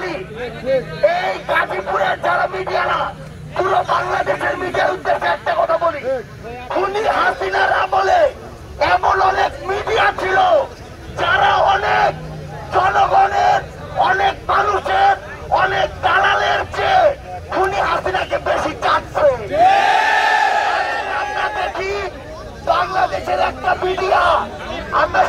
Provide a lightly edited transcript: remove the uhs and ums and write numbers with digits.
বলি, এই গাজীপুরের যারা মিডিয়ারা, পুরো বাংলাদেশের মিডিয়ার উদ্দেশ্যে একটা কথা বলি, খুনি হাসিনার আমলে এমন অনেক মিডিয়া ছিল যারা অনেক জনগণের, অনেক মানুষের, অনেক দালালের চেয়ে খুনি হাসিনাকে বেশি চাচ্ছে। আমরা দেখি বাংলাদেশের একটা মিডিয়া, আমরা